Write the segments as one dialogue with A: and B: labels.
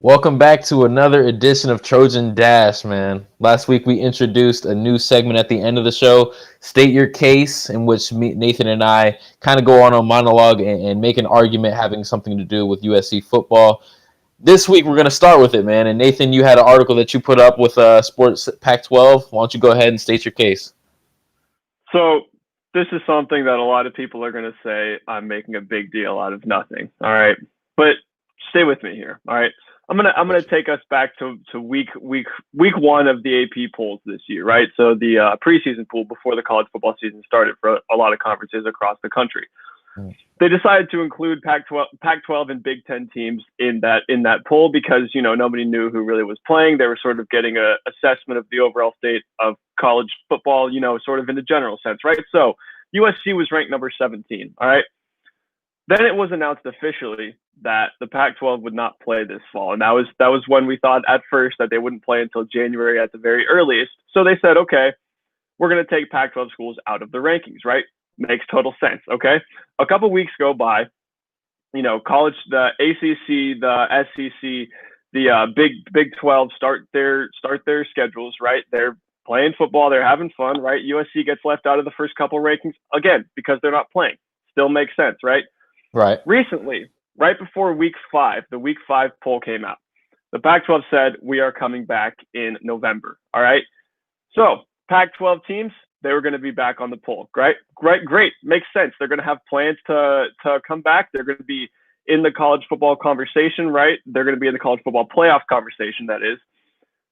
A: Welcome back to another edition of Trojan Dash, man. Last week we introduced a new segment at the end of the show, State Your Case, in which Nathan and I kind of go on a monologue and make an argument having something to do with USC football. This week we're going to start with it, man. And Nathan, you had an article that you put up with Sports Pac-12. Why don't you go ahead and state your case?
B: So this is something that a lot of people are going to say I'm making a big deal out of nothing. All right, but stay with me here. All right, I'm gonna take us back to week one of the AP polls this year. Right, so the preseason poll before the college football season started for a lot of conferences across the country. They decided to include Pac-12 and Big Ten teams in that poll because nobody knew who really was playing. They were sort of getting a assessment of the overall state of college football, sort of in the general sense, right? So USC was ranked number 17. All right. Then it was announced officially that the Pac-12 would not play this fall, and that was when we thought at first that they wouldn't play until January at the very earliest. So they said, okay, we're going to take Pac-12 schools out of the rankings, right? Makes total sense. Okay. A couple weeks go by, college, the ACC, the SEC, the Big 12 start their schedules, right? They're playing football. They're having fun, right? USC gets left out of the first couple rankings again because they're not playing. Still makes sense, right?
A: Right.
B: Recently, right before week 5, the week 5 poll came out. The Pac-12 said we are coming back in November. All right. So Pac-12 teams, they were going to be back on the poll. Great. Makes sense. They're going to have plans to come back. They're going to be in the college football conversation, right? They're going to be in the college football playoff conversation, that is.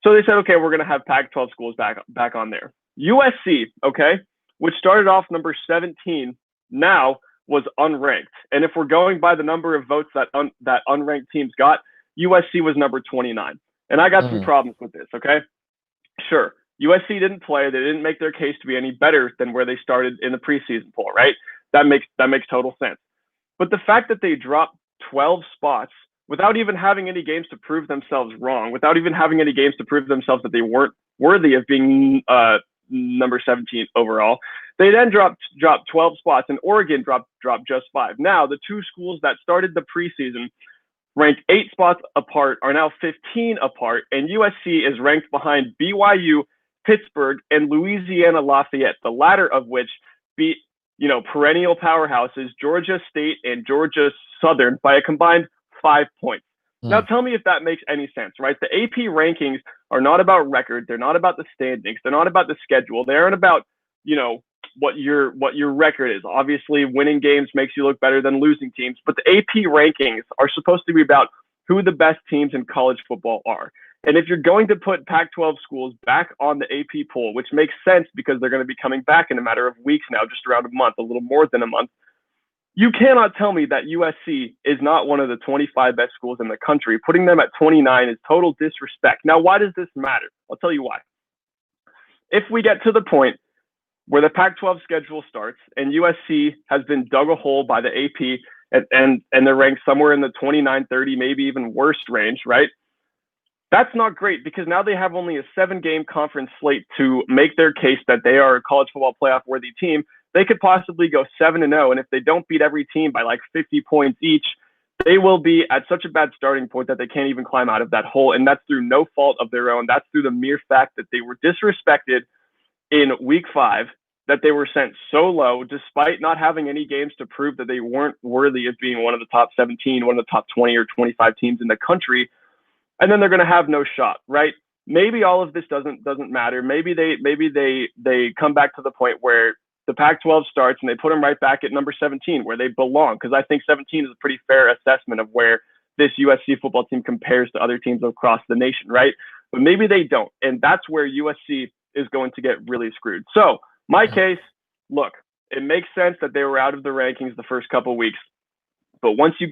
B: So they said, okay, we're going to have Pac-12 schools back on there. USC, okay, which started off number 17, now was unranked. And if we're going by the number of votes that unranked teams got, USC was number 29. And I got some problems with this, okay? Sure. USC didn't play. They didn't make their case to be any better than where they started in the preseason poll, right? That makes total sense. But the fact that they dropped 12 spots without even having any games to prove themselves wrong, without even having any games to prove themselves that they weren't worthy of being number 17 overall, they then dropped 12 spots, and Oregon dropped just 5. Now, the two schools that started the preseason ranked 8 spots apart are now 15 apart, and USC is ranked behind BYU, Pittsburgh, and Louisiana Lafayette, the latter of which beat, perennial powerhouses, Georgia State and Georgia Southern, by a combined 5 points. Now, tell me if that makes any sense, right? The AP rankings are not about record. They're not about the standings. They're not about the schedule. They aren't about, what your record is. Obviously, winning games makes you look better than losing teams, but the AP rankings are supposed to be about who the best teams in college football are. And if you're going to put Pac-12 schools back on the AP poll, which makes sense because they're going to be coming back in a matter of weeks now, just around a month, a little more than a month, you cannot tell me that USC is not one of the 25 best schools in the country. Putting them at 29 is total disrespect. Now, why does this matter? I'll tell you why. If we get to the point where the Pac-12 schedule starts and USC has been dug a hole by the AP and they're ranked somewhere in the 29, 30, maybe even worse range, right? That's not great because now they have only a 7-game conference slate to make their case that they are a college football playoff worthy team. They could possibly go 7-0, and if they don't beat every team by like 50 points each, they will be at such a bad starting point that they can't even climb out of that hole, and that's through no fault of their own. That's through the mere fact that they were disrespected in week 5, that they were sent so low despite not having any games to prove that they weren't worthy of being one of the top 17, one of the top 20 or 25 teams in the country. And then they're going to have no shot, right? Maybe all of this doesn't matter. Maybe they come back to the point where the Pac-12 starts and they put them right back at number 17 where they belong, because I think 17 is a pretty fair assessment of where this USC football team compares to other teams across the nation, right? But maybe they don't, and that's where USC is going to get really screwed. So my case, look, it makes sense that they were out of the rankings the first couple of weeks, but once you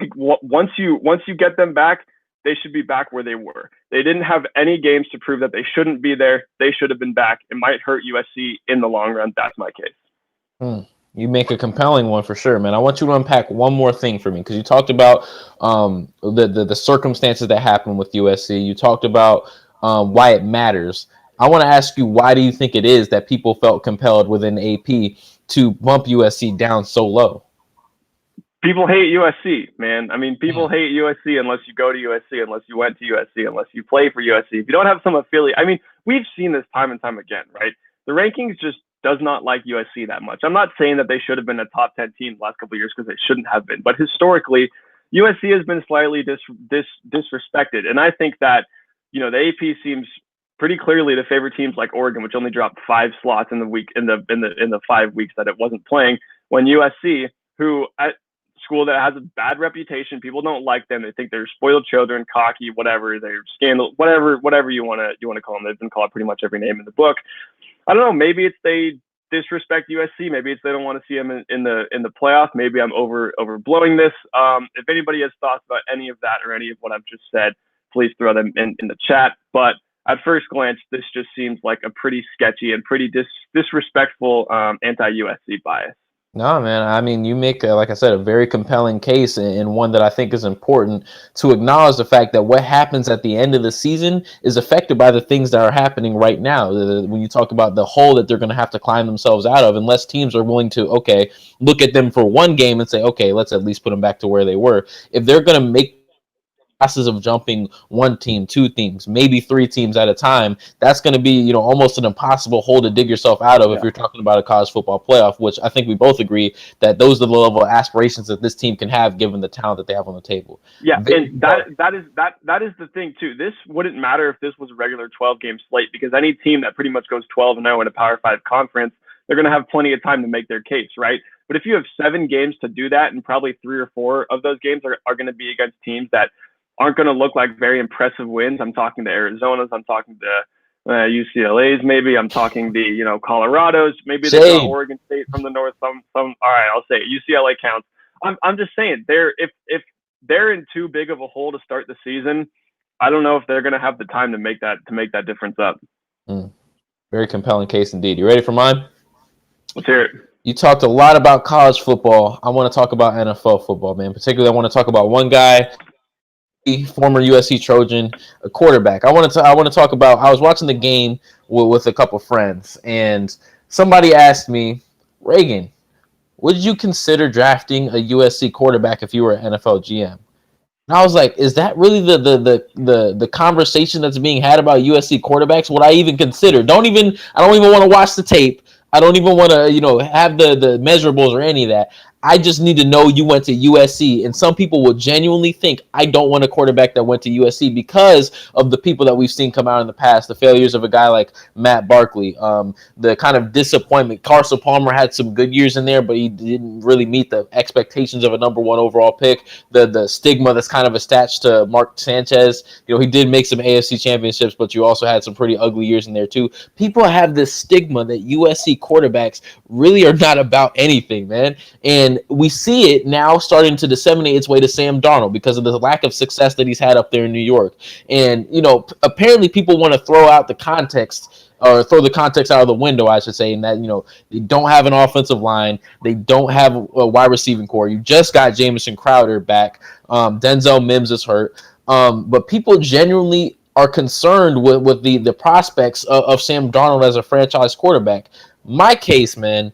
B: get them back, they should be back where they were. They didn't have any games to prove that they shouldn't be there. They should have been back. It might hurt USC in the long run. That's my case.
A: You make a compelling one for sure, man. I want you to unpack one more thing for me, because you talked about the circumstances that happened with USC. You talked about why it matters. I want to ask you, why do you think it is that people felt compelled within AP to bump USC down so low?
B: People hate USC, man. I mean, people hate USC unless you go to USC, unless you went to USC, unless you play for USC. If you don't have some affiliate, I mean, we've seen this time and time again, right? The rankings just does not like USC that much. I'm not saying that they should have been a top 10 team the last couple of years because they shouldn't have been, but historically, USC has been slightly disrespected, and I think that the AP seems pretty clearly to favor teams like Oregon, which only dropped 5 slots in the 5 weeks that it wasn't playing. When USC, who at school that has a bad reputation, people don't like them. They think they're spoiled children, cocky, whatever. They're scandal, whatever you want to call them. They've been called pretty much every name in the book. I don't know. Maybe it's they disrespect USC. Maybe it's they don't want to see them in the playoff. Maybe I'm overblowing this. If anybody has thoughts about any of that or any of what I've just said, please throw them in the chat. But at first glance, this just seems like a pretty sketchy and pretty disrespectful anti-USC bias.
A: No, man. I mean, you make, like I said, a very compelling case, and one that I think is important to acknowledge the fact that what happens at the end of the season is affected by the things that are happening right now. When you talk about the hole that they're going to have to climb themselves out of, unless teams are willing to, look at them for one game and say, okay, let's at least put them back to where they were. If they're going to make process of jumping one team, two teams, maybe three teams at a time, that's going to be, almost an impossible hole to dig yourself out of if you're talking about a college football playoff, which I think we both agree that those are the level of aspirations that this team can have given the talent that they have on the table.
B: Yeah, and that is the thing too. This wouldn't matter if this was a regular 12-game slate, because any team that pretty much goes 12-0 in a Power 5 conference, they're going to have plenty of time to make their case, right? But if you have 7 games to do that, and probably 3 or 4 of those games are going to be against teams that aren't going to look like very impressive wins. I'm talking to Arizona's. I'm talking to UCLA's. Maybe I'm talking the Colorado's. Maybe there's Oregon State from the north. Some. All right, I'll say it. UCLA counts. I'm just saying if they're in too big of a hole to start the season, I don't know if they're going to have the time to make that difference up.
A: Very compelling case indeed. You ready for mine?
B: Let's hear it.
A: You talked a lot about college football. I want to talk about NFL football, man. Particularly, I want to talk about one guy, former USC Trojan, a quarterback. I want to talk about. I was watching the game with a couple friends, and somebody asked me, Reagan, would you consider drafting a USC quarterback if you were an NFL GM? And I was like, is that really the conversation that's being had about USC quarterbacks? Would I even consider? I don't even want to watch the tape. I don't even want to, have the measurables or any of that. I just need to know you went to USC. And some people will genuinely think I don't want a quarterback that went to USC because of the people that we've seen come out in the past, the failures of a guy like Matt Barkley, the kind of disappointment. Carson Palmer had some good years in there, but he didn't really meet the expectations of a number 1 overall pick. The stigma that's kind of attached to Mark Sanchez. He did make some AFC championships, but you also had some pretty ugly years in there too. People have this stigma that USC quarterbacks really are not about anything, man. And we see it now starting to disseminate its way to Sam Darnold because of the lack of success that he's had up there in New York. And, apparently people want to throw out the context, or throw the context out of the window, I should say, in that, they don't have an offensive line. They don't have a wide receiving core. You just got Jamison Crowder back. Denzel Mims is hurt. But people genuinely are concerned with the prospects of Sam Darnold as a franchise quarterback. My case, man,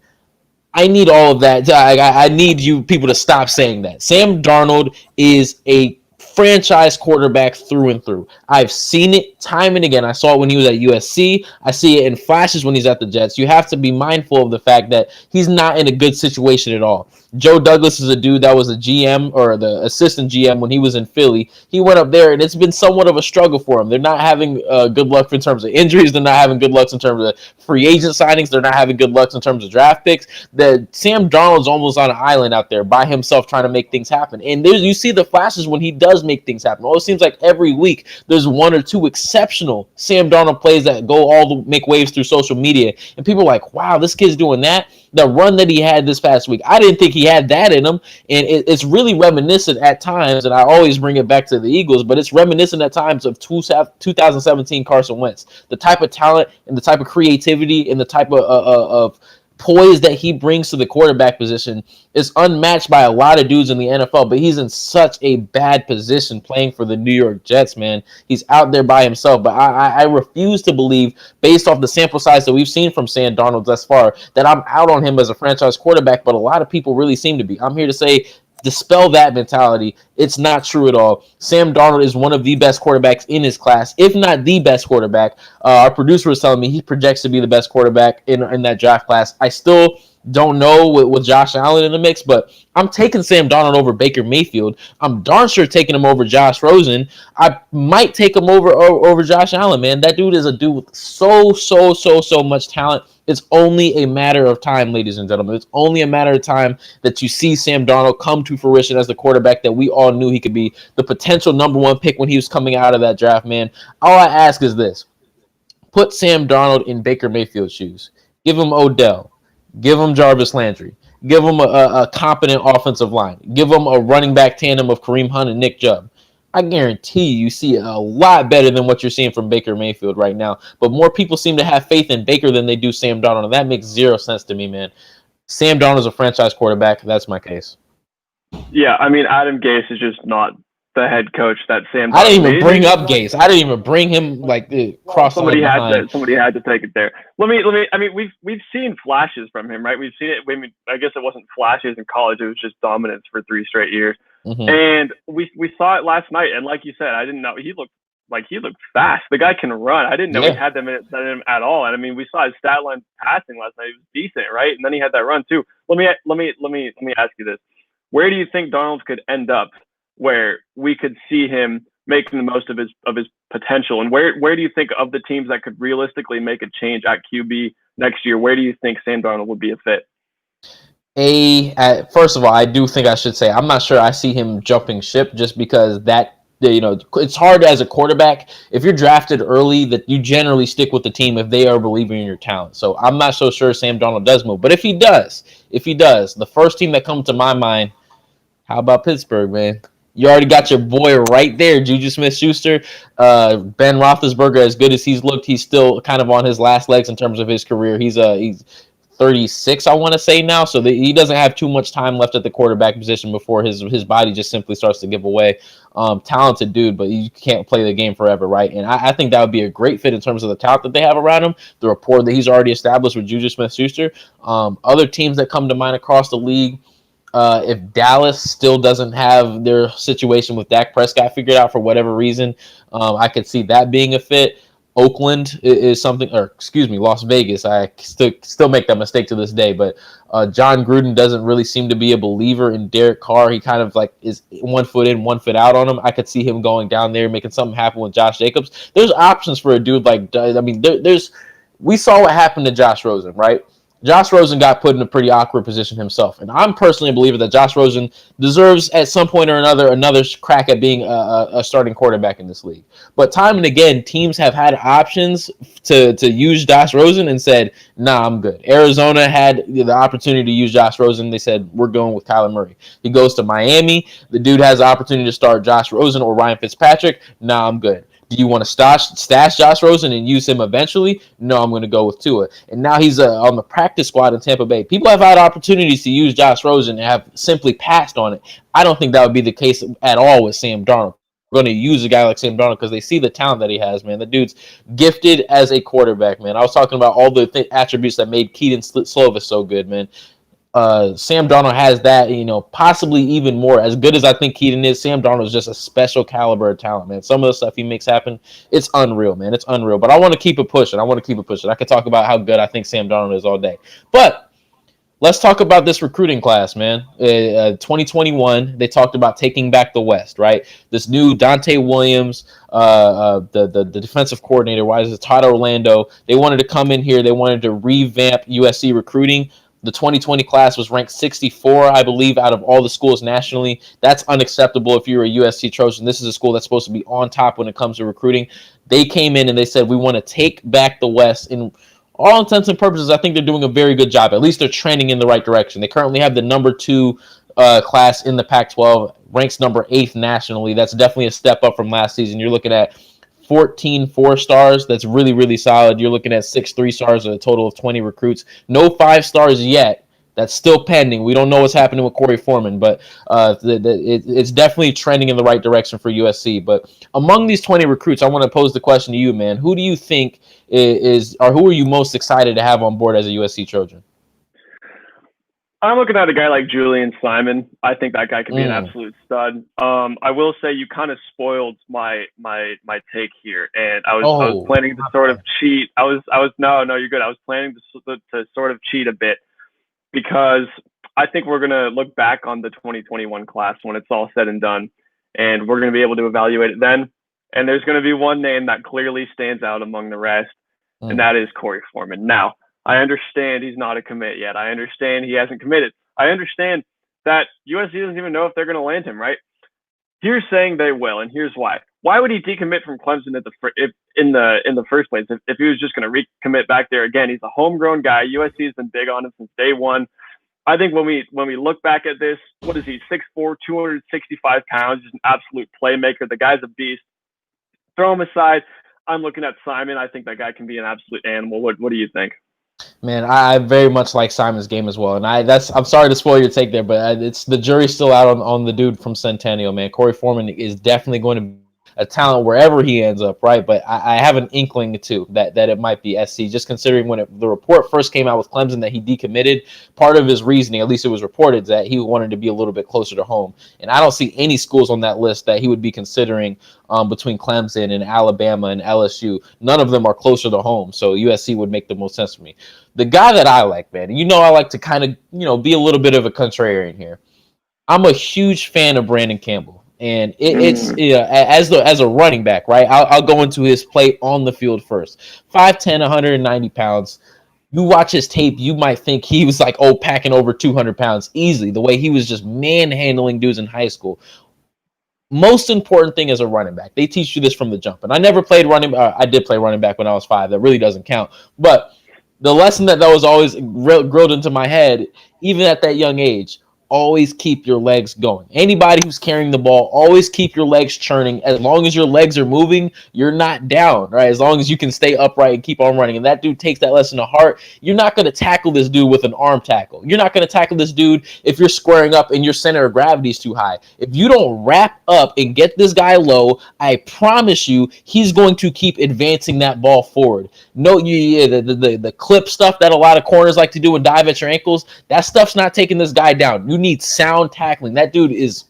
A: I need all of that. I need you people to stop saying that. Sam Darnold is a franchise quarterback through and through. I've seen it time and again. I saw it when he was at USC. I see it in flashes when he's at the Jets. You have to be mindful of the fact that he's not in a good situation at all. Joe Douglas is a dude that was a GM or the assistant GM when he was in Philly. He went up there, and it's been somewhat of a struggle for him. They're not having good luck in terms of injuries. They're not having good luck in terms of free agent signings. They're not having good luck in terms of draft picks. Sam Darnold's almost on an island out there by himself trying to make things happen. And you see the flashes when he does make things happen. It seems like every week there's 1 or 2 exceptional Sam Darnold plays that make waves through social media. And people are like, wow, this kid's doing that. The run that he had this past week, I didn't think he had that in him. And it's really reminiscent at times, and I always bring it back to the Eagles, but it's reminiscent at times of 2017 Carson Wentz. The type of talent and the type of creativity and the type of poise that he brings to the quarterback position is unmatched by a lot of dudes in the NFL, but he's in such a bad position playing for the New York Jets, man. He's out there by himself, but I refuse to believe, based off the sample size that we've seen from Sam Darnold thus far, that I'm out on him as a franchise quarterback, but a lot of people really seem to be. I'm here to say dispel that mentality. It's not true at all. Sam Darnold is one of the best quarterbacks in his class, if not the best quarterback. Our producer was telling me he projects to be the best quarterback in that draft class. I still don't know with Josh Allen in the mix, but I'm taking Sam Darnold over Baker Mayfield. I'm darn sure taking him over Josh Rosen. I might take him over Josh Allen, man. That dude is a dude with so much talent. It's only a matter of time, ladies and gentlemen. It's only a matter of time that you see Sam Darnold come to fruition as the quarterback that we all knew he could be, the potential number one pick when he was coming out of that draft, man. All I ask is this. Put Sam Darnold in Baker Mayfield's shoes. Give him Odell. Give him Jarvis Landry. Give him a competent offensive line. Give him a running back tandem of Kareem Hunt and Nick Chubb. I guarantee you see a lot better than what you're seeing from Baker Mayfield right now. But more people seem to have faith in Baker than they do Sam Darnold, and that makes zero sense to me, man. Sam Darnold is a franchise quarterback. That's my case.
B: Yeah, I mean, Adam Gase is just not the head coach that Sam Darnold
A: I didn't even bring up Gase. I didn't even bring him cross.
B: Somebody had to take it there. Let me. I mean, we've seen flashes from him, right? We've seen it. I mean, I guess it wasn't flashes in college. It was just dominance for 3 straight years. Mm-hmm. And we saw it last night. And like you said, I didn't know he looked fast. The guy can run. I didn't know he had them in him at all. And I mean, we saw his stat line passing last night. It was decent, right? And then he had that run too. Let me ask you this: where do you think Darnold could end up, where we could see him making the most of his potential? And where do you think, of the teams that could realistically make a change at QB next year, where do you think Sam Darnold would be a fit?
A: First of all, I do think I should say I'm not sure I see him jumping ship, just because it's hard as a quarterback. If you're drafted early, that you generally stick with the team if they are believing in your talent. So I'm not so sure Sam Darnold does move. But if he does, the first team that comes to my mind, how about Pittsburgh, man? You already got your boy right there, Juju Smith-Schuster. Ben Roethlisberger, as good as he's looked, he's still kind of on his last legs in terms of his career. He's 36, I want to say now, so he doesn't have too much time left at the quarterback position before his body just simply starts to give away. Talented dude, but you can't play the game forever, right? And I think that would be a great fit in terms of the talent that they have around him, the rapport that he's already established with Juju Smith-Schuster. Other teams that come to mind across the league, if Dallas still doesn't have their situation with Dak Prescott figured out for whatever reason, I could see that being a fit. Oakland is something, or excuse me, Las Vegas. I still make that mistake to this day, but John Gruden doesn't really seem to be a believer in Derek Carr. He kind of is 1 foot in, 1 foot out on him. I could see him going down there, making something happen with Josh Jacobs. There's options for a dude we saw what happened to Josh Rosen, right? Josh Rosen got put in a pretty awkward position himself. And I'm personally a believer that Josh Rosen deserves at some point or another crack at being a starting quarterback in this league. But time and again, teams have had options to use Josh Rosen and said, nah, I'm good. Arizona had the opportunity to use Josh Rosen. They said, we're going with Kyler Murray. He goes to Miami. The dude has the opportunity to start Josh Rosen or Ryan Fitzpatrick. Nah, I'm good. Do you want to stash Josh Rosen and use him eventually? No, I'm going to go with Tua. And now he's on the practice squad in Tampa Bay. People have had opportunities to use Josh Rosen and have simply passed on it. I don't think that would be the case at all with Sam Darnold. We're going to use a guy like Sam Darnold because they see the talent that he has, man. The dude's gifted as a quarterback, man. I was talking about all the attributes that made Keaton Slovis so good, man. Sam Darnold has that, possibly even more. As good as I think Keaton is, Sam Darnold is just a special caliber of talent, man. Some of the stuff he makes happen, it's unreal, man. It's unreal. But I want to keep it pushing. I could talk about how good I think Sam Darnold is all day. But let's talk about this recruiting class, man. 2021, they talked about taking back the West, right? This new Dante Williams, the defensive coordinator, why is it Todd Orlando? They wanted to come in here. They wanted to revamp USC recruiting. The 2020 class was ranked 64, I believe, out of all the schools nationally. That's unacceptable if you're a USC Trojan. This is a school that's supposed to be on top when it comes to recruiting. They came in and they said, we want to take back the West. In all intents and purposes, I think they're doing a very good job. At least they're trending in the right direction. They currently have the number 2 class in the Pac-12, ranks number 8th nationally. That's definitely a step up from last season. You're looking at 14 4-stars. That's really, really solid. You're looking at 6 3-stars, a total of 20 recruits. No 5-stars yet. That's still pending. We don't know what's happening with Corey Foreman, but it's definitely trending in the right direction for USC. But among these 20 recruits, I want to pose the question to you, man. Who do you think who are you most excited to have on board as a USC Trojan?
B: I'm looking at a guy like Julian Simon. I think that guy could be an
A: Mm.
B: absolute stud. I will say you kind of spoiled my take here, and I was
A: Oh,
B: planning to sort of cheat. No, you're good. I was planning to sort of cheat a bit because I think we're gonna look back on the 2021 class when it's all said and done, and we're gonna be able to evaluate it then. And there's gonna be one name that clearly stands out among the rest, and
A: mm.
B: that is Corey Foreman. Now, I understand he's not a commit yet. I understand he hasn't committed. I understand that USC doesn't even know if they're going to land him, right? Here's saying they will, and here's why. Why would he decommit from Clemson in the first place if he was just going to recommit back there again? He's a homegrown guy. USC has been big on him since day one. I think when we look back at this, what is he? 6'4", 265 pounds, just an absolute playmaker. The guy's a beast. Throw him aside. I'm looking at Simon. I think that guy can be an absolute animal. What do you think?
A: Man, I very much like Simon's game as well, and I'm sorry to spoil your take there, but it's the jury's still out on the dude from Centennial, man. Corey Foreman is definitely going to be a talent wherever he ends up, right? But I have an inkling too that it might be SC, just considering when the report first came out with Clemson that he decommitted. Part of his reasoning, at least it was reported, that he wanted to be a little bit closer to home, and I don't see any schools on that list that he would be considering between Clemson and Alabama and LSU. None of them are closer to home, so USC would make the most sense for me. The guy that I like, man, I like to kind of, be a little bit of a contrarian here. I'm a huge fan of Brandon Campbell. And it's as a running back, right? I'll go into his play on the field first. 5'10", 190 pounds. You watch his tape, you might think he was like, packing over 200 pounds easily, the way he was just manhandling dudes in high school. Most important thing as a running back, they teach you this from the jump. And I never played I did play running back when I was 5. That really doesn't count. But the lesson that was always drilled into my head, even at that young age, always keep your legs going. Anybody who's carrying the ball, always keep your legs churning. As long as your legs are moving, you're not down, right? As long as you can stay upright and keep on running. And that dude takes that lesson to heart. You're not going to tackle this dude with an arm tackle. You're not going to tackle this dude if you're squaring up and your center of gravity is too high. If you don't wrap up and get this guy low, I promise you, he's going to keep advancing that ball forward. No, the clip stuff that a lot of corners like to do and dive at your ankles, that stuff's not taking this guy down. You need sound tackling. That dude is,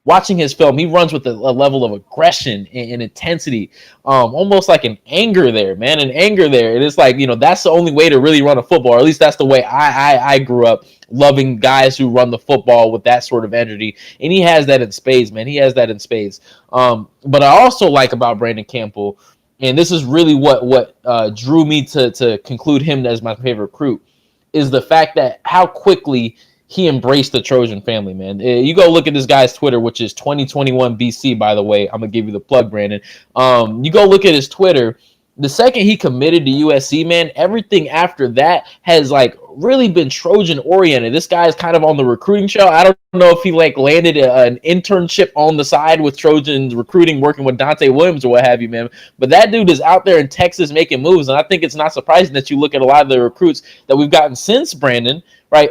A: watching his film, he runs with a level of aggression and intensity, almost like an anger there, man, an anger there. And it's like, that's the only way to really run a football, or at least that's the way I grew up, loving guys who run the football with that sort of energy. And he has that in spades, man. He has that in spades. But I also like about Brandon Campbell, and this is really what drew me to conclude him as my favorite recruit, is the fact that how quickly he embraced the Trojan family, man. You go look at this guy's Twitter, which is 2021 BC, by the way. I'm going to give you the plug, Brandon. You go look at his Twitter. The second he committed to USC, man, everything after that has like really been Trojan oriented. This guy is kind of on the recruiting show. I don't know if he like landed an internship on the side with Trojans recruiting, working with Dante Williams or what have you, man. But that dude is out there in Texas making moves, and I think it's not surprising that you look at a lot of the recruits that we've gotten since Brandon. Right,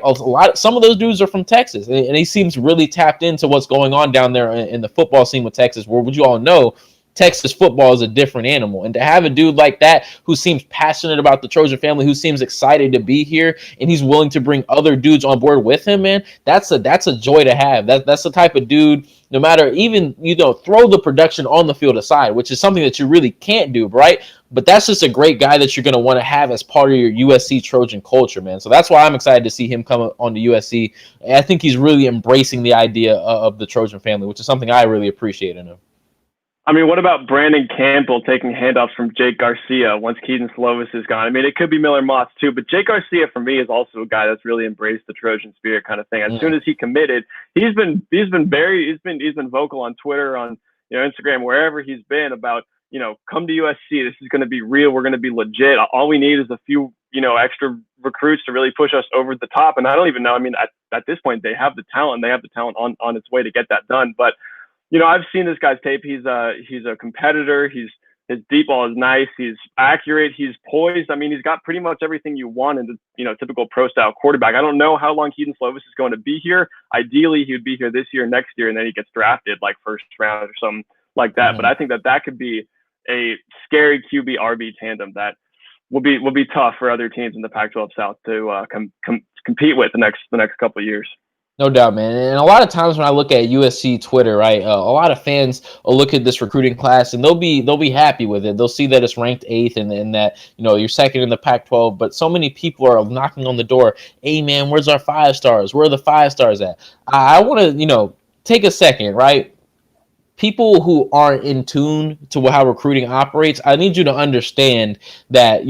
A: some of those dudes are from Texas, and he seems really tapped into what's going on down there in the football scene with Texas. Where would you all know, Texas football is a different animal, and to have a dude like that who seems passionate about the Trojan family, who seems excited to be here, and he's willing to bring other dudes on board with him, man, that's a joy to have. That's the type of dude. No matter, even throw the production on the field aside, which is something that you really can't do, right? But that's just a great guy that you're going to want to have as part of your USC Trojan culture, man. So that's why I'm excited to see him come on to USC. I think he's really embracing the idea of the Trojan family, which is something I really appreciate in him.
B: I mean, what about Brandon Campbell taking handoffs from Jake Garcia once Keaton Slovis is gone? I mean, it could be Miller Moss too, but Jake Garcia for me is also a guy that's really embraced the Trojan spirit kind of thing. As soon as he committed, he's been vocal on Twitter, on Instagram, wherever he's been about come to USC. This is going to be real. We're going to be legit. All we need is a few extra recruits to really push us over the top. And I don't even know. I mean, at this point, they have the talent. They have the talent on its way to get that done, but. I've seen this guy's tape. He's a competitor. His deep ball is nice. He's accurate. He's poised. I mean, he's got pretty much everything you want in the typical pro style quarterback. I don't know how long Keaton Slovis is going to be here. Ideally, he would be here this year, next year, and then he gets drafted like first round or something like that. Mm-hmm. But I think that could be a scary QB RB tandem that will be tough for other teams in the Pac-12 South to compete with the next couple of years.
A: No doubt, man. And a lot of times when I look at USC Twitter, right, a lot of fans will look at this recruiting class and they'll be happy with it. They'll see that it's ranked 8th and that you're second in the Pac-12. But so many people are knocking on the door. Hey, man, where's our 5 stars? Where are the 5 stars at? I want to take a second, right? People who aren't in tune to how recruiting operates, I need you to understand that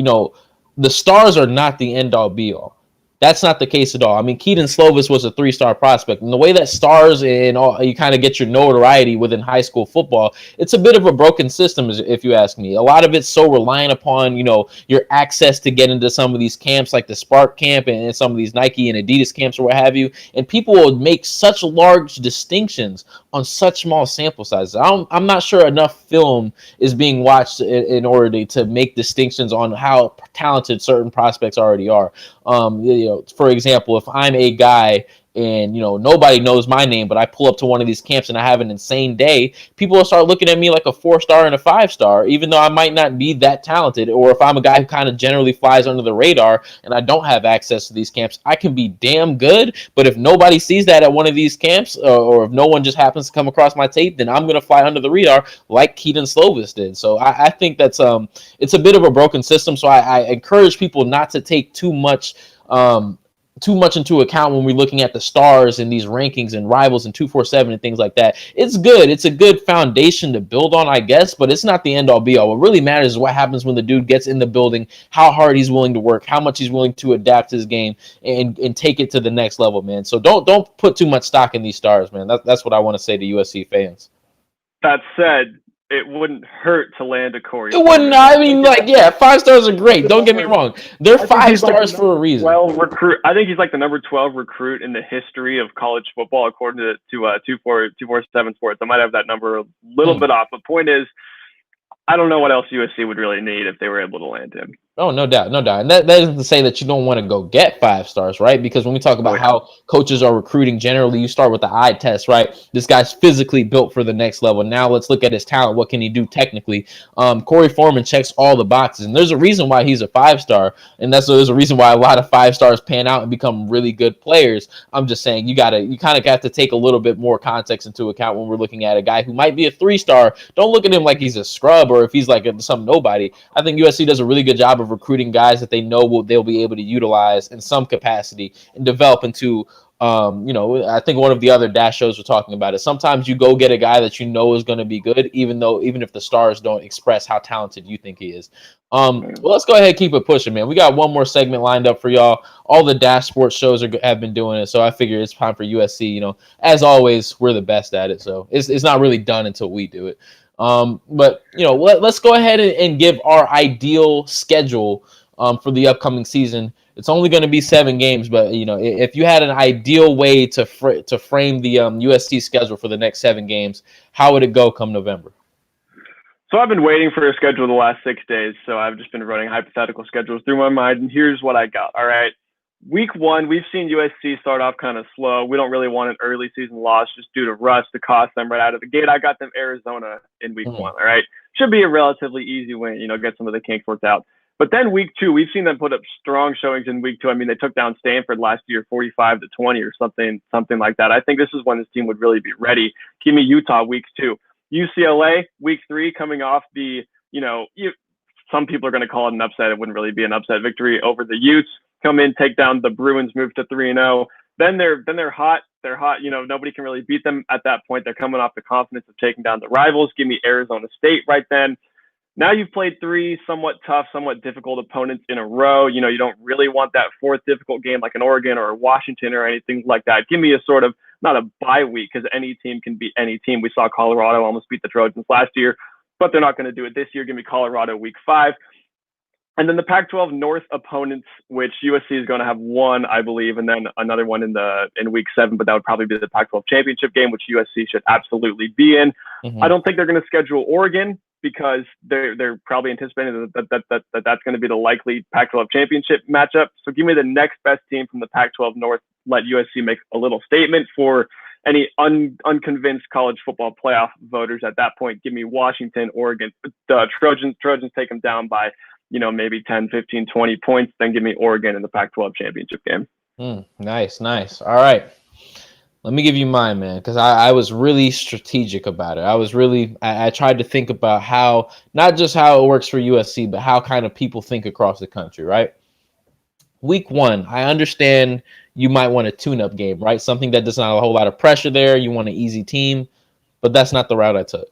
A: the stars are not the end all be all. That's not the case at all. I mean, Keaton Slovis was a 3-star prospect. And the way that stars and all, you kind of get your notoriety within high school football, it's a bit of a broken system, if you ask me. A lot of it's so reliant upon, your access to get into some of these camps like the Spark camp and some of these Nike and Adidas camps or what have you. And people will make such large distinctions on such small sample sizes. I'm not sure enough film is being watched in order to make distinctions on how talented certain prospects already are. For example, if I'm a guy and nobody knows my name, but I pull up to one of these camps and I have an insane day, people will start looking at me like a 4-star and a 5-star, even though I might not be that talented. Or if I'm a guy who kind of generally flies under the radar and I don't have access to these camps, I can be damn good. But if nobody sees that at one of these camps, or if no one just happens to come across my tape, then I'm going to fly under the radar like Keaton Slovis did. So I think that's it's a bit of a broken system. So I encourage people not to take too much into account when we're looking at the stars and these rankings and rivals and 247 and things like that. It's good. It's a good foundation to build on, I guess, but it's not the end all be all. What really matters is what happens when the dude gets in the building, how hard he's willing to work, how much he's willing to adapt his game and take it to the next level, man. So don't put too much stock in these stars, man. That's what I want to say to USC fans.
B: That said, it wouldn't hurt to land a Corey.
A: It wouldn't. I mean, 5 stars are great. Don't get me wrong. They're 5 stars for a reason.
B: 12 recruit. I think he's like the number 12 recruit in the history of college football, according to 247 Sports. I might have that number a little bit off. But point is, I don't know what else USC would really need if they were able to land him.
A: Oh, no doubt. And that isn't to say that you don't want to go get 5 stars, right? Because when we talk about how coaches are recruiting, generally you start with the eye test, right? This guy's physically built for the next level. Now let's look at his talent. What can he do technically? Corey Foreman checks all the boxes, and there's a reason why he's a 5-star, and there's a reason why a lot of 5 stars pan out and become really good players. I'm just saying you kind of have to take a little bit more context into account when we're looking at a guy who might be a 3-star. Don't look at him like he's a scrub or if he's like some nobody. I think USC does a really good job of recruiting guys that they know they'll be able to utilize in some capacity and develop into I think one of the other Dash shows were talking about it. Sometimes you go get a guy that you know is going to be good, even if the stars don't express how talented you think he is. Well, let's go ahead and keep it pushing, man. We got one more segment lined up for y'all. All the Dash sports shows have been doing it, so I figure it's time for USC. As always, we're the best at it, so it's not really done until we do it. But let's go ahead and give our ideal schedule for the upcoming season. It's only going to be 7 games, but if you had an ideal way to frame the USC schedule for the next 7 games, how would it go come November?
B: So I've been waiting for a schedule the last 6 days, so I've just been running hypothetical schedules through my mind, and here's what I got. All right. Week 1, we've seen USC start off kind of slow. We don't really want an early season loss just due to rust to cost them right out of the gate. I got them Arizona in week 1. All right. Should be a relatively easy win, get some of the kinks worked out. But then week 2, we've seen them put up strong showings in week 2. I mean, they took down Stanford last year 45-20 or something like that. I think this is when this team would really be ready. Give me Utah week 2. UCLA week 3 coming off the, some people are going to call it an upset. It wouldn't really be an upset victory over the Utes. Come in, take down the Bruins, move to 3-0. Then they're hot. They're hot. Nobody can really beat them at that point. They're coming off the confidence of taking down the rivals. Give me Arizona State right then. Now you've played 3 somewhat tough, somewhat difficult opponents in a row. You don't really want that 4th difficult game like an Oregon or a Washington or anything like that. Give me a sort of, not a bye week, because any team can beat any team. We saw Colorado almost beat the Trojans last year, but they're not going to do it this year. Give me Colorado week 5. And then the Pac-12 North opponents, which USC is going to have one, I believe, and then another one in week 7, but that would probably be the Pac-12 championship game, which USC should absolutely be in. Mm-hmm. I don't think they're going to schedule Oregon because they're probably anticipating that's going to be the likely Pac-12 championship matchup. So give me the next best team from the Pac-12 North. Let USC make a little statement for any unconvinced college football playoff voters at that point. Give me Washington, Oregon. The Trojans take them down by maybe 10, 15, 20 points. Then give me Oregon in the Pac-12 championship game.
A: Nice. All right. Let me give you mine, man, because I was really strategic about it. I tried to think about how, not just how it works for USC, but how kind of people think across the country, right? Week one, I understand you might want a tune-up game, right? Something that does not have a whole lot of pressure there. You want an easy team, but that's not the route I took.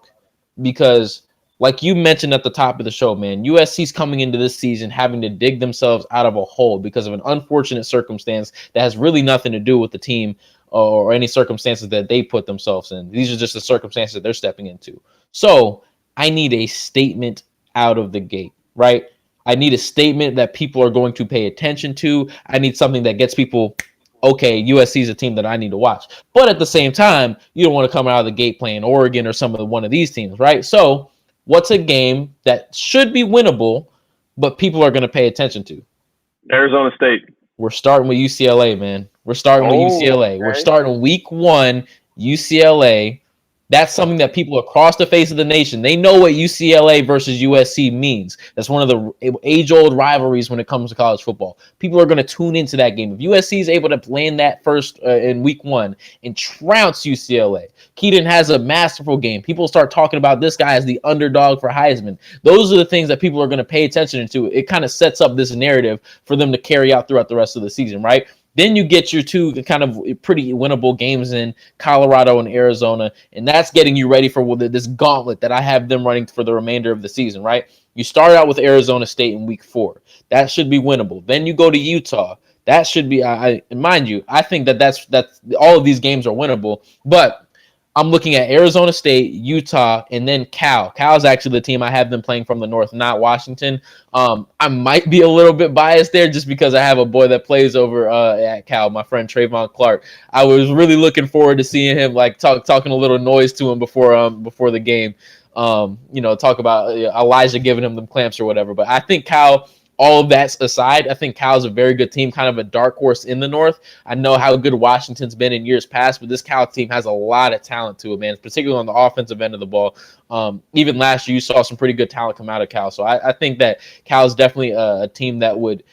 A: Because, like you mentioned at the top of the show, man, USC's coming into this season having to dig themselves out of a hole because of an unfortunate circumstance that has really nothing to do with the team or any circumstances that they put themselves in. These are just the circumstances that they're stepping into. So I need a statement out of the gate, right? I need a statement that people are going to pay attention to. I need something that gets people, okay, USC is a team that I need to watch. But at the same time, you don't want to come out of the gate playing Oregon or some of one of these teams, right? So what's a game that should be winnable, but people are going to pay attention to?
B: Arizona State.
A: We're starting with UCLA, man. We're starting with UCLA. We're
B: Okay.
A: starting week one, UCLA. That's something that people across the face of the nation, they know what UCLA versus USC means. That's one of the age-old rivalries when it comes to college football. People are going to tune into that game. If USC is able to land that first in week one and trounce UCLA, Keaton has a masterful game. People start talking about this guy as the underdog for Heisman. Those are the things that people are going to pay attention to. It kind of sets up this narrative for them to carry out throughout the rest of the season, right? Then you get your two kind of pretty winnable games in Colorado and Arizona, and that's getting you ready for this gauntlet that I have them running for the remainder of the season, right? You start out with Arizona State in week 4. That should be winnable. Then you go to Utah. That should be, mind you, I think that's all of these games are winnable, but I'm looking at Arizona State, Utah, and then Cal. Cal's actually the team I have them playing from the north, not Washington. I might be a little bit biased there just because I have a boy that plays over at Cal, my friend Trayvon Clark. I was really looking forward to seeing him like talking a little noise to him before the game. Talk about Elijah giving him them clamps or whatever. But I think Cal, all of that aside, I think Cal's a very good team, kind of a dark horse in the North. I know how good Washington's been in years past, but this Cal team has a lot of talent to it, man, particularly on the offensive end of the ball. Even last year, you saw some pretty good talent come out of Cal. So I think that Cal is definitely a team that wouldn't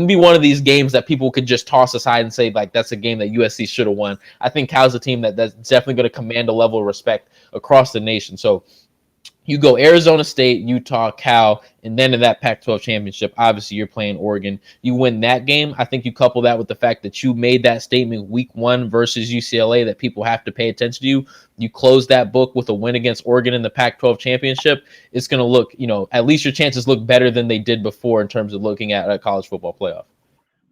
A: be one of these games that people could just toss aside and say like that's a game that USC should have won. I think Cal's a team that's definitely going to command a level of respect across the nation. So you go Arizona State, Utah, Cal, and then in that Pac-12 championship, obviously you're playing Oregon. You win that game. I think you couple that with the fact that you made that statement week 1 versus UCLA that people have to pay attention to you. You close that book with a win against Oregon in the Pac-12 championship. It's going to look, at least your chances look better than they did before in terms of looking at a college football playoff.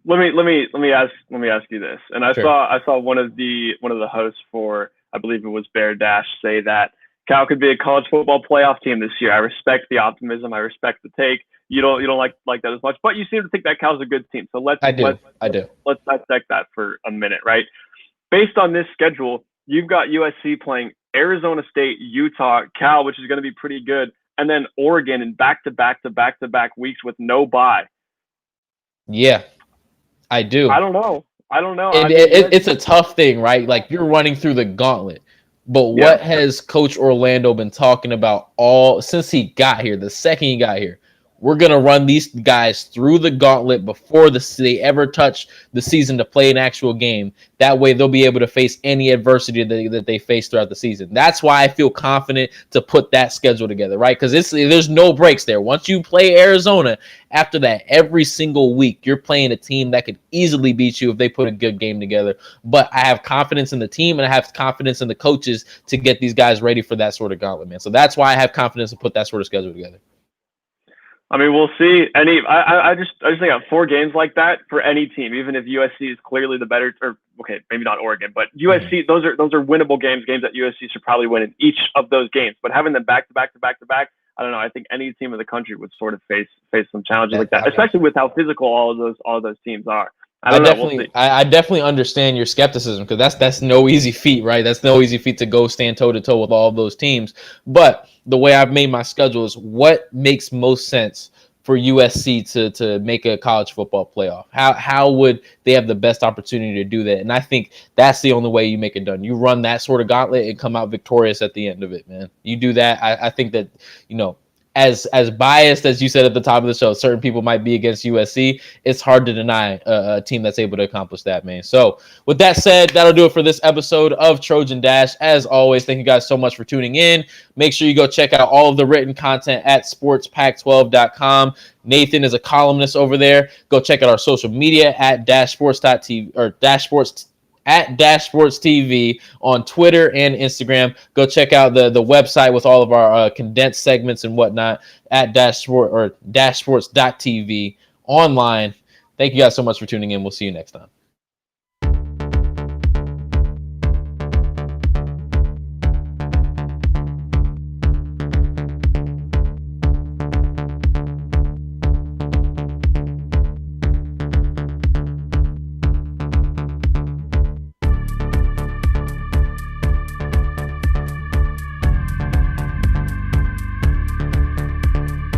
B: Let me ask you this. And I
A: Sure.
B: saw one of the hosts for, I believe it was Bear Dash, say that Cal could be a college football playoff team this year. I respect the optimism. I respect the take. You don't like that as much, but you seem to think that Cal's a good team. So
A: I do.
B: let's dissect that for a minute, right? Based on this schedule, you've got USC playing Arizona State, Utah, Cal, which is going to be pretty good, and then Oregon in back-to-back weeks with no bye.
A: Yeah, I do.
B: I don't know.
A: It's a tough thing, right? Like you're running through the gauntlet. But what has Coach Orlando been talking about since he got here, the second he got here? We're going to run these guys through the gauntlet before they ever touch the season to play an actual game. That way they'll be able to face any adversity that they face throughout the season. That's why I feel confident to put that schedule together, right? Because there's no breaks there. Once you play Arizona, after that, every single week, you're playing a team that could easily beat you if they put a good game together. But I have confidence in the team and I have confidence in the coaches to get these guys ready for that sort of gauntlet, man. So that's why I have confidence to put that sort of schedule together.
B: I mean, we'll see. I just think of 4 games like that for any team, even if USC is clearly the better, or okay, maybe not Oregon, but USC, those are winnable games that USC should probably win in each of those games. But having them back to back, I don't know. I think any team in the country would sort of face some challenges like that, especially with how physical all of those teams are. I
A: definitely understand your skepticism because that's no easy feat, right? That's no easy feat to go stand toe to toe with all of those teams. But the way I've made my schedule is what makes most sense for USC to make a college football playoff. How would they have the best opportunity to do that? And I think that's the only way you make it done. You run that sort of gauntlet and come out victorious at the end of it, man. You do that. I think that, as biased as you said at the top of the show, certain people might be against USC. It's hard to deny a team that's able to accomplish that, man. So with that said, that'll do it for this episode of Trojan Dash. As always, thank you guys so much for tuning in. Make sure you go check out all of the written content at sportspac12.com. Nathan is a columnist over there. Go check out our social media at dashsports.tv or dashsports at Dash Sports TV on Twitter and Instagram. Go check out the website with all of our condensed segments and whatnot at dashsports.tv online. Thank you guys so much for tuning in. We'll see you next time.